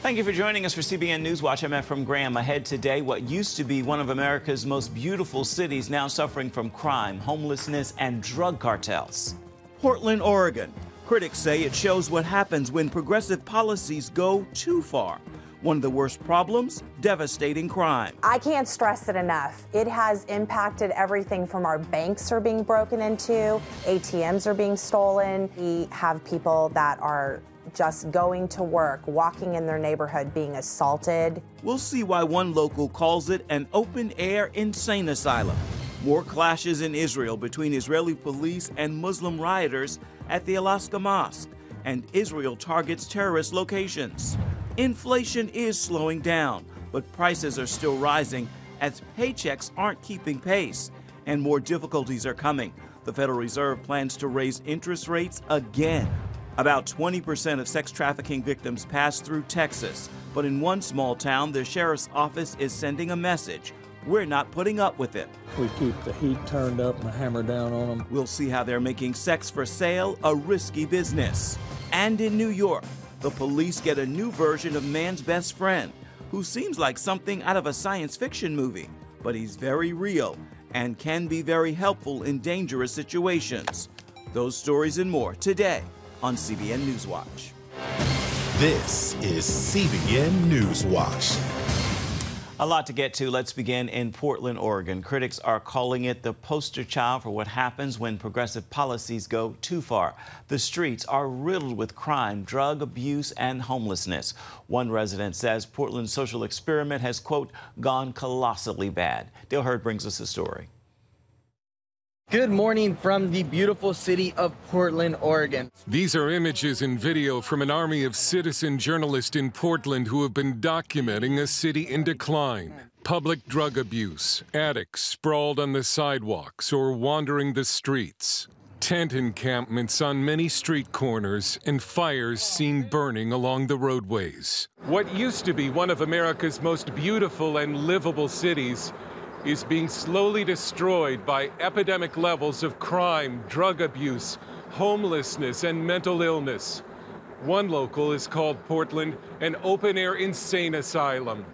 Thank you for joining us for CBN News Watch. I'm Ephraim Graham. Ahead today, what used to be one of America's most beautiful cities now suffering from crime, homelessness, and drug cartels. Portland, Oregon. Critics say it shows what happens when progressive policies go too far. One of the worst problems, devastating crime. I can't stress it enough. It has impacted everything from our banks are being broken into, ATMs are being stolen. We have people that are just going to work, walking in their neighborhood, being assaulted. We'll see why one local calls it an open-air insane asylum. More clashes in Israel between Israeli police and Muslim rioters at the Al-Aqsa Mosque, and Israel targets terrorist locations. Inflation is slowing down, but prices are still rising as paychecks aren't keeping pace, and more difficulties are coming. The Federal Reserve plans to raise interest rates again. About 20% of sex trafficking victims pass through Texas, but in one small town, the sheriff's office is sending a message. We're not putting up with it. We keep the heat turned up and the hammer down on them. We'll see how they're making sex for sale a risky business. And in New York, the police get a new version of man's best friend, who seems like something out of a science fiction movie, but he's very real and can be very helpful in dangerous situations. Those stories and more today on CBN News Watch. This is CBN News Watch. A lot to get to. Let's begin in Portland, Oregon. Critics are calling it the poster child for what happens when progressive policies go too far. The streets are riddled with crime, drug abuse, and homelessness. One resident says Portland's social experiment has, quote, gone colossally bad. Dale Hurd brings us the story. Good morning from the beautiful city of Portland, Oregon. These are images and video from an army of citizen journalists in Portland who have been documenting a city in decline. Public drug abuse, addicts sprawled on the sidewalks or wandering the streets. Tent encampments on many street corners and fires seen burning along the roadways. What used to be one of America's most beautiful and livable cities is being slowly destroyed by epidemic levels of crime, drug abuse, homelessness, and mental illness. One local has called Portland an open-air insane asylum.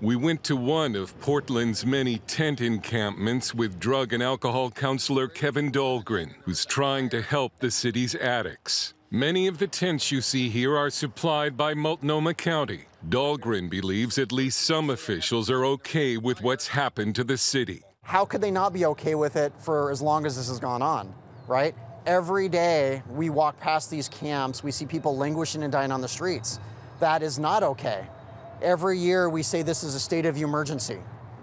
We went to one of Portland's many tent encampments with drug and alcohol counselor Kevin Dahlgren, who's trying to help the city's addicts. Many of the tents you see here are supplied by Multnomah County. Dahlgren believes at least some officials are okay with what's happened to the city. How could they not be okay with it for as long as this has gone on, right? Every day we walk past these camps, we see people languishing and dying on the streets. That is not okay. Every year we say this is a state of emergency,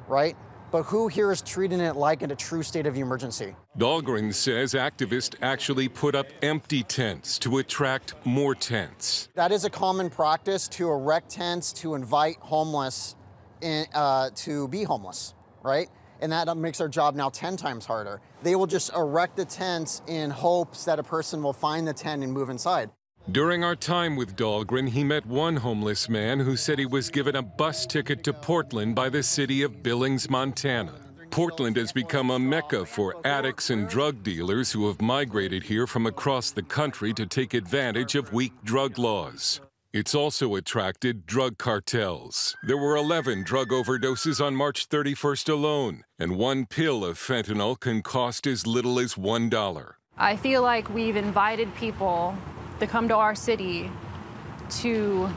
right? But who here is treating it like a true state of emergency? Dahlgren says activists actually put up empty tents to attract more tents. That is a common practice, to erect tents to invite homeless to be homeless, right? And that makes our job now 10 times harder. They will just erect the tents in hopes that a person will find the tent and move inside. During our time with Dahlgren, he met one homeless man who said he was given a bus ticket to Portland by the city of Billings, Montana. Portland has become a mecca for addicts and drug dealers who have migrated here from across the country to take advantage of weak drug laws. It's also attracted drug cartels. There were 11 drug overdoses on March 31st alone, and one pill of fentanyl can cost as little as $1. I feel like we've invited people to come to our city to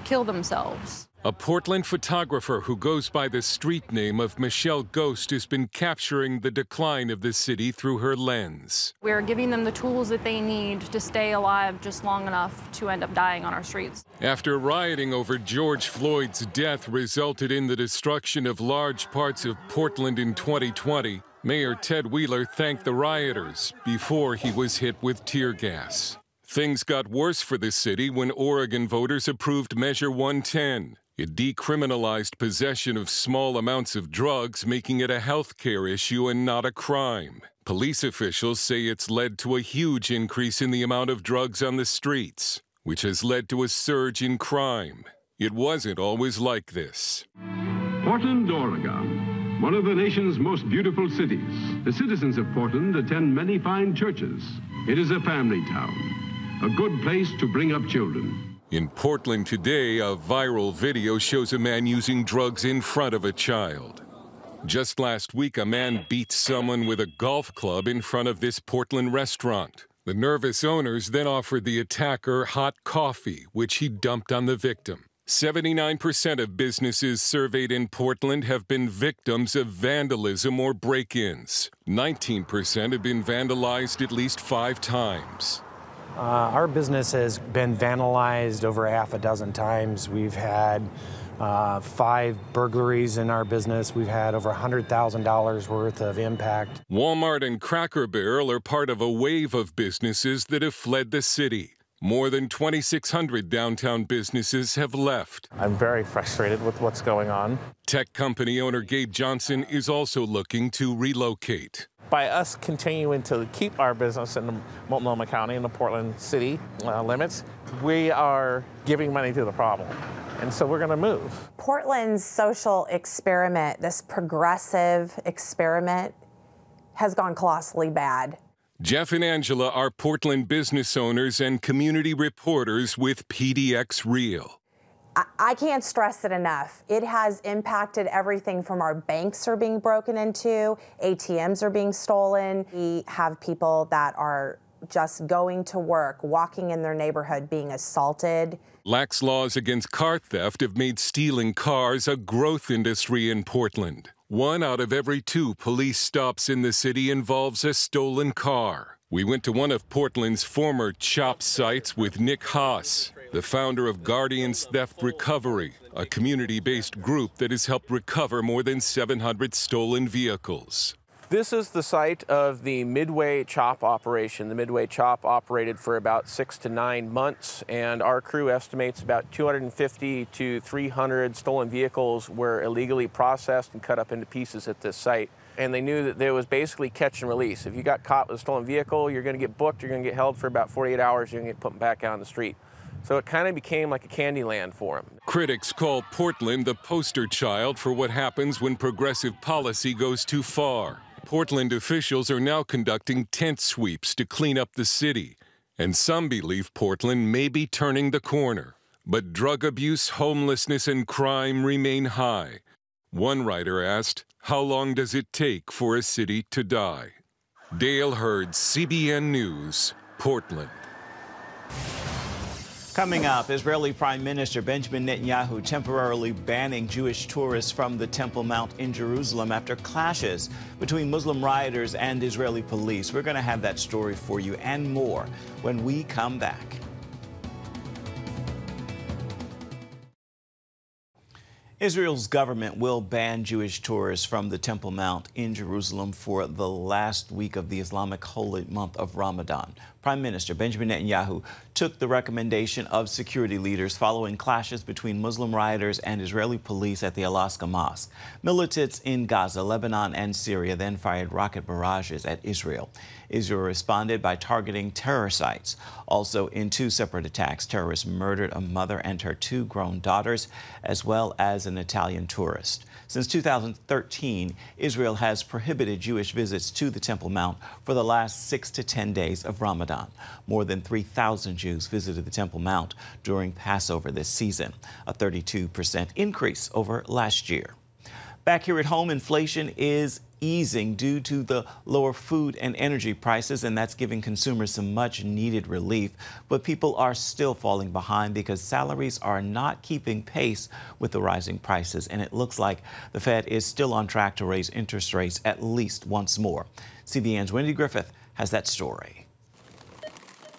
kill themselves. A Portland photographer who goes by the street name of Michelle Ghost has been capturing the decline of the city through her lens. We're giving them the tools that they need to stay alive just long enough to end up dying on our streets. After rioting over George Floyd's death resulted in the destruction of large parts of Portland in 2020, Mayor Ted Wheeler thanked the rioters before he was hit with tear gas. Things got worse for the city when Oregon voters approved Measure 110. It decriminalized possession of small amounts of drugs, making it a health care issue and not a crime. Police officials say it's led to a huge increase in the amount of drugs on the streets, which has led to a surge in crime. It wasn't always like this. Portland, Oregon, one of the nation's most beautiful cities. The citizens of Portland attend many fine churches. It is a family town, a good place to bring up children. In Portland today, a viral video shows a man using drugs in front of a child. Just last week, a man beat someone with a golf club in front of this Portland restaurant. The nervous owners then offered the attacker hot coffee, which he dumped on the victim. 79% of businesses surveyed in Portland have been victims of vandalism or break-ins. 19% have been vandalized at least 5 times. Our business has been vandalized over half a dozen times. We've had 5 burglaries in our business. We've had over $100,000 worth of impact. Walmart and Cracker Barrel are part of a wave of businesses that have fled the city. More than 2,600 downtown businesses have left. I'm very frustrated with what's going on. Tech company owner Gabe Johnson is also looking to relocate. By us continuing to keep our business in the Multnomah County and the Portland city limits, we are giving money to the problem. And so we're going to move. Portland's social experiment, this progressive experiment, has gone colossally bad. Jeff and Angela are Portland business owners and community reporters with PDX Real. I can't stress it enough. It has impacted everything from our banks are being broken into, ATMs are being stolen. We have people that are just going to work, walking in their neighborhood, being assaulted. Lax laws against car theft have made stealing cars a growth industry in Portland. 1 out of every 2 police stops in the city involves a stolen car. We went to one of Portland's former CHOP sites with Nick Haas, the founder of Guardians Theft Recovery, a community-based group that has helped recover more than 700 stolen vehicles. This is the site of the Midway CHOP operation. The Midway CHOP operated for about 6 to 9 months, and our crew estimates about 250 to 300 stolen vehicles were illegally processed and cut up into pieces at this site. And they knew that there was basically catch and release. If you got caught with a stolen vehicle, you're going to get booked, you're going to get held for about 48 hours, you're going to get put back out on the street. So it kind of became like a candy land for them. Critics call Portland the poster child for what happens when progressive policy goes too far. Portland officials are now conducting tent sweeps to clean up the city, and some believe Portland may be turning the corner. But drug abuse, homelessness, and crime remain high. One writer asked, how long does it take for a city to die? Dale Hurd, CBN News, Portland. Coming up, Israeli Prime Minister Benjamin Netanyahu temporarily banning Jewish tourists from the Temple Mount in Jerusalem after clashes between Muslim rioters and Israeli police. We're going to have that story for you and more when we come back. Israel's government will ban Jewish tourists from the Temple Mount in Jerusalem for the last week of the Islamic holy month of Ramadan. Prime Minister Benjamin Netanyahu took the recommendation of security leaders following clashes between Muslim rioters and Israeli police at the Al-Aqsa Mosque. Militants in Gaza, Lebanon, and Syria then fired rocket barrages at Israel. Israel responded by targeting terror sites. Also, in 2 separate attacks, terrorists murdered a mother and her 2 grown daughters, as well as an Italian tourist. Since 2013, Israel has prohibited Jewish visits to the Temple Mount for the last 6 to 10 days of Ramadan. More than 3,000 Jews visited the Temple Mount during Passover this season, a 32% increase over last year. Back here at home, inflation is easing due to the lower food and energy prices, and that's giving consumers some much needed relief. But people are still falling behind because salaries are not keeping pace with the rising prices. And it looks like the Fed is still on track to raise interest rates at least once more. CBN's Wendy Griffith has that story.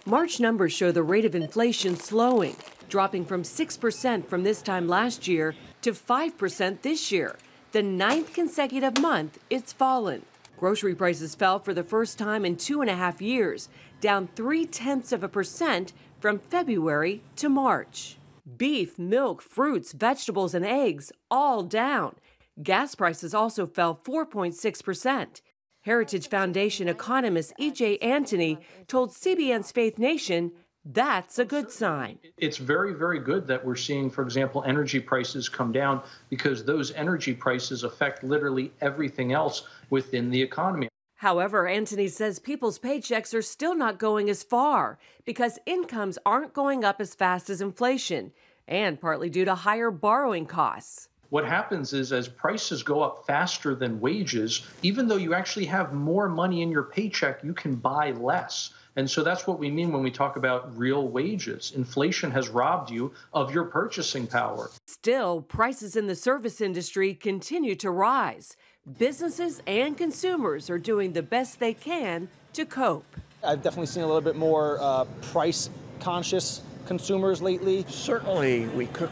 March numbers show the rate of inflation slowing, dropping from 6% from this time last year to 5% this year. The 9th consecutive month it's fallen. Grocery prices fell for the first time in 2.5 years, down 0.3% from February to March. Beef, milk, fruits, vegetables, and eggs all down. Gas prices also fell 4.6%. Heritage Foundation economist E.J. Antony told CBN's Faith Nation that's a good sign. It's very, very good that we're seeing, for example, energy prices come down because those energy prices affect literally everything else within the economy. However, Anthony says people's paychecks are still not going as far because incomes aren't going up as fast as inflation, and partly due to higher borrowing costs. What happens is as prices go up faster than wages, even though you actually have more money in your paycheck, you can buy less. And so that's what we mean when we talk about real wages. Inflation has robbed you of your purchasing power. Still, prices in the service industry continue to rise. Businesses and consumers are doing the best they can to cope. I've definitely seen a little bit more price-conscious consumers lately. Certainly, we cook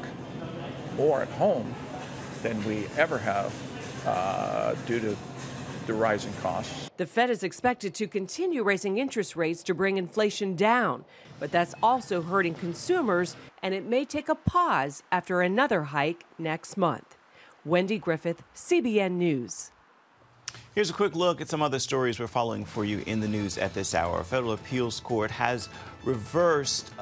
more at home than we ever have due to the rising costs. The Fed is expected to continue raising interest rates to bring inflation down, but that's also hurting consumers, and it may take a pause after another hike next month. Wendy Griffith, CBN News. Here's a quick look at some other stories we're following for you in the news at this hour. A federal appeals court has reversed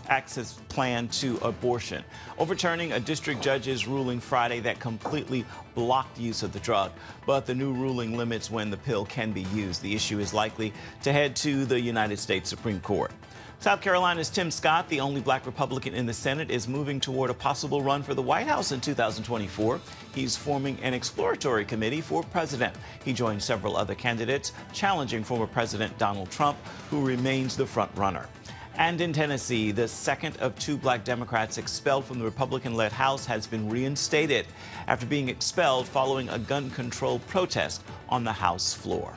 access plan to abortion, overturning a district judge's ruling Friday that completely blocked use of the drug. But the new ruling limits when the pill can be used. The issue is likely to head to the United States Supreme Court. South Carolina's Tim Scott, the only black Republican in the Senate, is moving toward a possible run for the White House in 2024. He's forming an exploratory committee for president. He joined several other candidates challenging former President Donald Trump, who remains the front runner. And in Tennessee, the second of two black Democrats expelled from the Republican-led House has been reinstated after being expelled following a gun control protest on the House floor.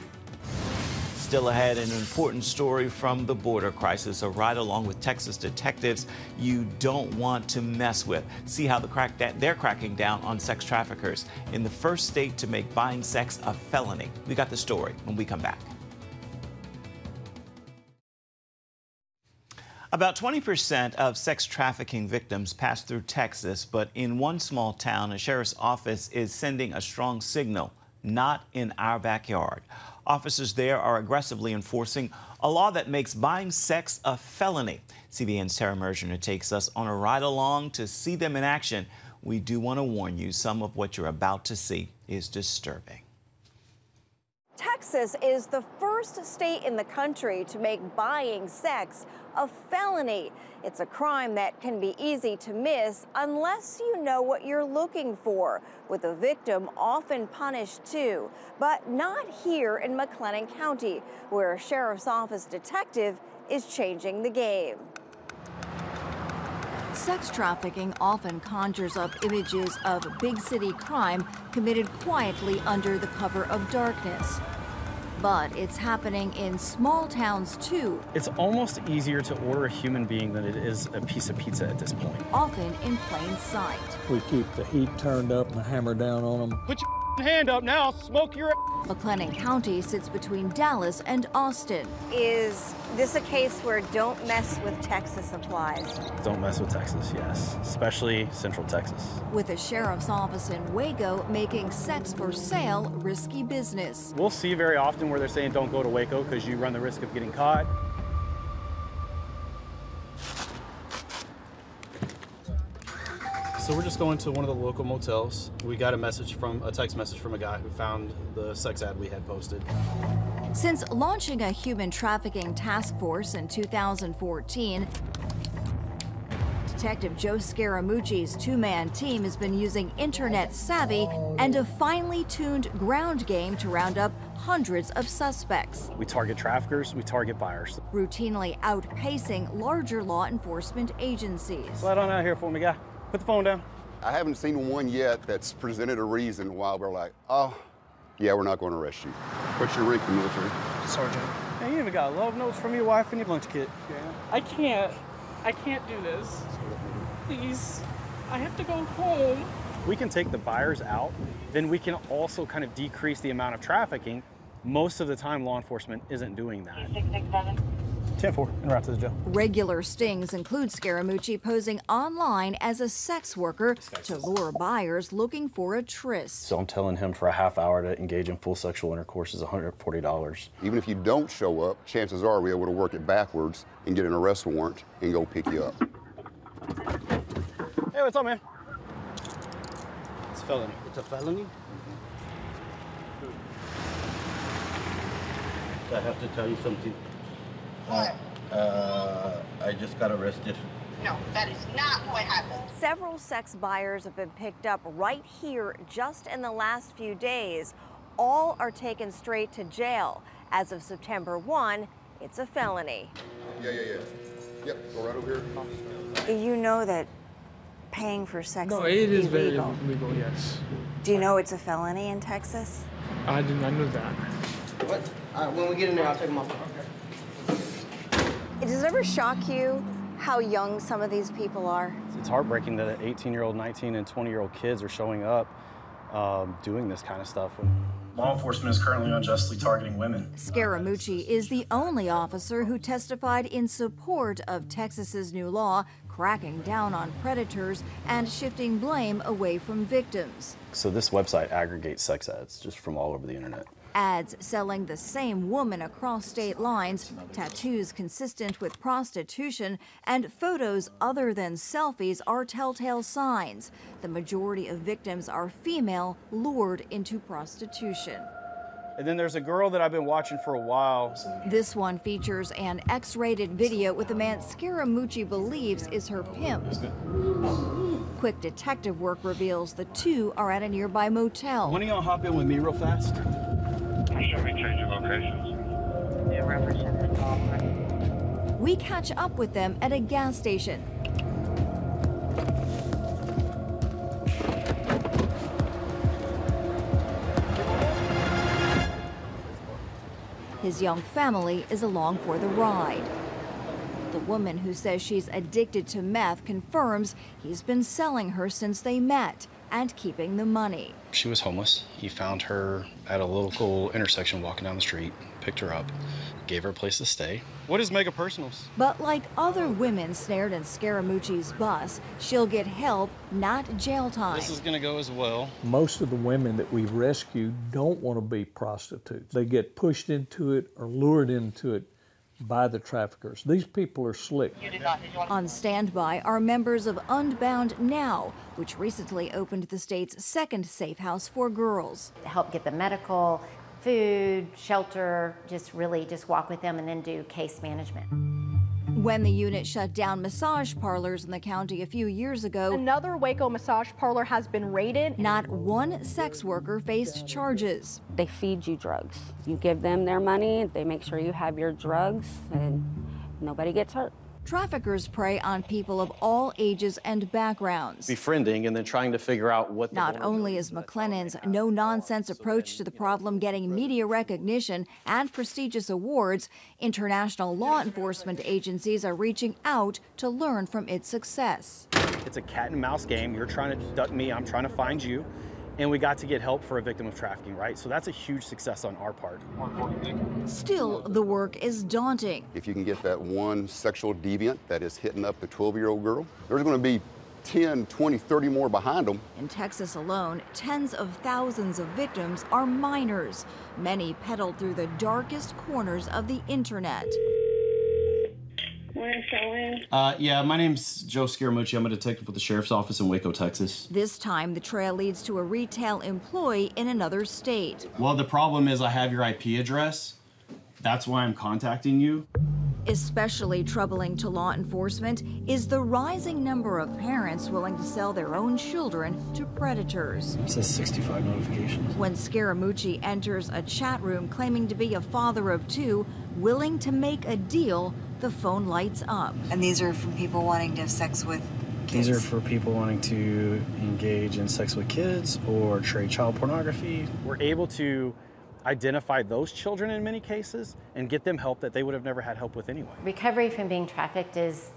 Still ahead, an important story from the border crisis, a ride along with Texas detectives you don't want to mess with. See how they're cracking down on sex traffickers in the first state to make buying sex a felony. We got the story when we come back. About 20% of sex trafficking victims pass through Texas, but in one small town, a sheriff's office is sending a strong signal: not in our backyard. Officers there are aggressively enforcing a law that makes buying sex a felony. CBN's Tara Mergener takes us on a ride along to see them in action. We do want to warn you, some of what you're about to see is disturbing. Texas is the first state in the country to make buying sex a felony. It's a crime that can be easy to miss unless you know what you're looking for, with the victim often punished too. But not here in McLennan County, where a sheriff's office detective is changing the game. Sex trafficking often conjures up images of big city crime committed quietly under the cover of darkness. But it's happening in small towns too. It's almost easier to order a human being than it is a piece of pizza at this point. Often in plain sight. We keep the heat turned up and hammer down on them. Put your hand up now, smoke your... McLennan County sits between Dallas and Austin. Is this a case where don't mess with Texas applies? Don't mess with Texas, yes, especially Central Texas. With a sheriff's office in Waco making sex for sale risky business. We'll see very often where they're saying don't go to Waco because you run the risk of getting caught. So we're just going to one of the local motels. We got a text message from a guy who found the sex ad we had posted. Since launching a human trafficking task force in 2014, Detective Joe Scaramucci's two-man team has been using internet savvy and a finely tuned ground game to round up hundreds of suspects. We target traffickers, we target buyers. Routinely outpacing larger law enforcement agencies. Slide on out here for me, guy. Put the phone down. I haven't seen one yet that's presented a reason why we're like, oh, yeah, we're not going to arrest you. What's your rank in the military? Sergeant. Hey, you even got love notes from your wife and your lunch kit. Yeah. I can't do this. Please, I have to go home. If we can take the buyers out, then we can also kind of decrease the amount of trafficking. Most of the time, law enforcement isn't doing that. 2667. 10-4, en route to the jail. Regular stings include Scaramucci posing online as a sex worker to lure buyers looking for a tryst. So I'm telling him for a half hour to engage in full sexual intercourse is $140. Even if you don't show up, chances are we're able to work it backwards and get an arrest warrant and go pick you up. Hey, what's up, man? It's a felony. It's a felony? I have to tell you something. What? I just got arrested. No, that is not what happened. Several sex buyers have been picked up right here just in the last few days. All are taken straight to jail. As of September 1, it's a felony. Yeah. Yep, go right over here. You know that paying for sex No, is it is very illegal. illegal, yes. Do you know it's a felony in Texas? I did not know that. What? When we get in there, I'll take them off. Does it ever shock you how young some of these people are? It's heartbreaking that 18-year-old, 19, and 20-year-old kids are showing up doing this kind of stuff. Law enforcement is currently unjustly targeting women. Scaramucci is the only officer who testified in support of Texas's new law cracking down on predators and shifting blame away from victims. So this website aggregates sex ads just from all over the internet. Ads selling the same woman across state lines, tattoos consistent with prostitution, and photos other than selfies are telltale signs. The majority of victims are female, lured into prostitution. And then there's a girl that I've been watching for a while. This one features an X-rated video with a man Scaramucci believes is her pimp. Quick detective work reveals the two are at a nearby motel. When are y'all hop in with me real fast? Should we change your locations? We catch up with them at a gas station. His young family is along for the ride. The woman who says she's addicted to meth confirms he's been selling her since they met and keeping the money. She was homeless. He found her at a local intersection walking down the street, picked her up, gave her a place to stay. What is mega personals? But like other women snared in Scaramucci's bus, she'll get help, not jail time. This is gonna go as well. Most of the women that we rescue don't want to be prostitutes. They get pushed into it or lured into it by the traffickers. These people are slick. On standby are members of Unbound Now, which recently opened the state's second safe house for girls. Help get them medical, food, shelter, just walk with them and then do case management. When the unit shut down massage parlors in the county a few years ago, another Waco massage parlor has been raided. Not one sex worker faced charges. They feed you drugs. You give them their money, they make sure you have your drugs, and nobody gets hurt. Traffickers prey on people of all ages and backgrounds. Befriending and then trying to figure out what. Not only is McLennan's no-nonsense approach to the problem getting media recognition and prestigious awards, international law enforcement agencies are reaching out to learn from its success. It's a cat and mouse game. You're trying to duck me, I'm trying to find you. And we got to get help for a victim of trafficking, right? So that's a huge success on our part. Still, the work is daunting. If you can get that one sexual deviant that is hitting up the 12-year-old girl, there's going to be 10, 20, 30 more behind them. In Texas alone, tens of thousands of victims are minors, many peddled through the darkest corners of the internet. Yeah, my name's Joe Scaramucci. I'm a detective with the Sheriff's Office in Waco, Texas. This time, the trail leads to a retail employee in another state. Well, the problem is I have your IP address. That's why I'm contacting you. Especially troubling to law enforcement is the rising number of parents willing to sell their own children to predators. It says 65 notifications. When Scaramucci enters a chat room claiming to be a father of two, willing to make a deal, the phone lights up. And these are from people wanting to have sex with kids? These are for people wanting to engage in sex with kids or trade child pornography. We're able to identify those children in many cases and get them help that they would have never had help with anyway. Recovery from being trafficked is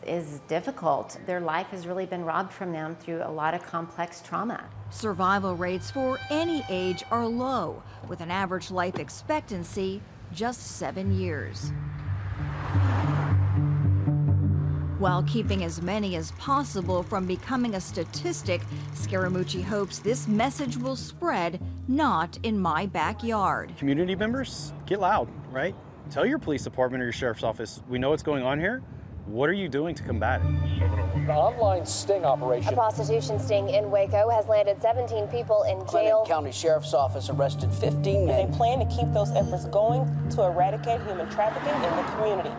difficult. Their life has really been robbed from them through a lot of complex trauma. Survival rates for any age are low, with an average life expectancy just 7 years. While keeping as many as possible from becoming a statistic, Scaramucci hopes this message will spread, not in my backyard. Community members, get loud, right? Tell your police department or your sheriff's office, we know what's going on here. What are you doing to combat it? An online sting operation. A prostitution sting in Waco has landed 17 people in jail. Clinton County Sheriff's Office arrested 15 men. They plan to keep those efforts going to eradicate human trafficking in the community.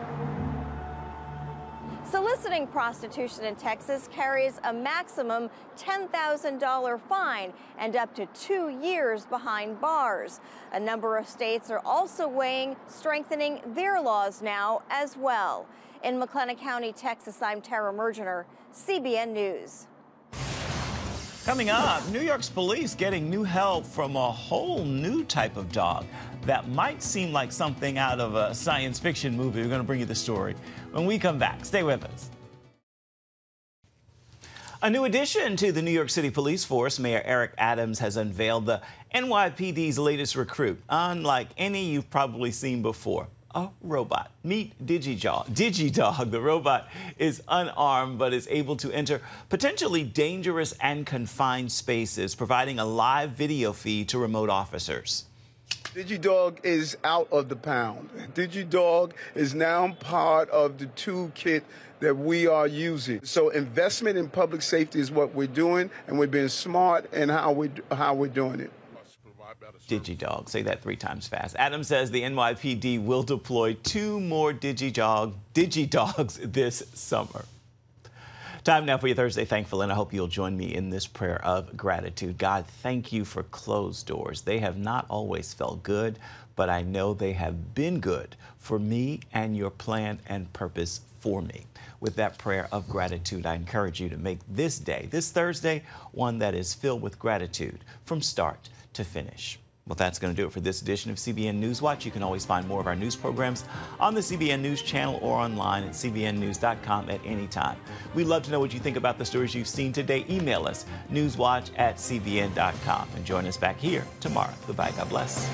Soliciting prostitution in Texas carries a maximum $10,000 fine and up to 2 years behind bars. A number of states are also weighing strengthening their laws now as well. In McLennan County, Texas, I'm Tara Mergener, CBN News. Coming up, New York's police getting new help from a whole new type of dog that might seem like something out of a science fiction movie. We're going to bring you the story when we come back. Stay with us. A new addition to the New York City police force, Mayor Eric Adams has unveiled the NYPD's latest recruit, unlike any you've probably seen before. A robot. Meet DigiDog. The robot is unarmed but is able to enter potentially dangerous and confined spaces, providing a live video feed to remote officers. DigiDog is out of the pound. DigiDog is now part of the toolkit that we are using. So investment in public safety is what we're doing, and we're being smart in how we're doing it. DigiDog. Say that 3 times fast. Adams says the NYPD will deploy 2 more DigiDogs this summer. Time now for your Thursday Thankful, and I hope you'll join me in this prayer of gratitude. God, thank you for closed doors. They have not always felt good, but I know they have been good for me and your plan and purpose for me. With that prayer of gratitude, I encourage you to make this day, this Thursday, one that is filled with gratitude from start to finish. Well, that's going to do it for this edition of CBN News Watch. You can always find more of our news programs on the CBN News Channel or online at cbnnews.com at any time. We'd love to know what you think about the stories you've seen today. Email us, newswatch@cbn.com. And join us back here tomorrow. Goodbye. God bless.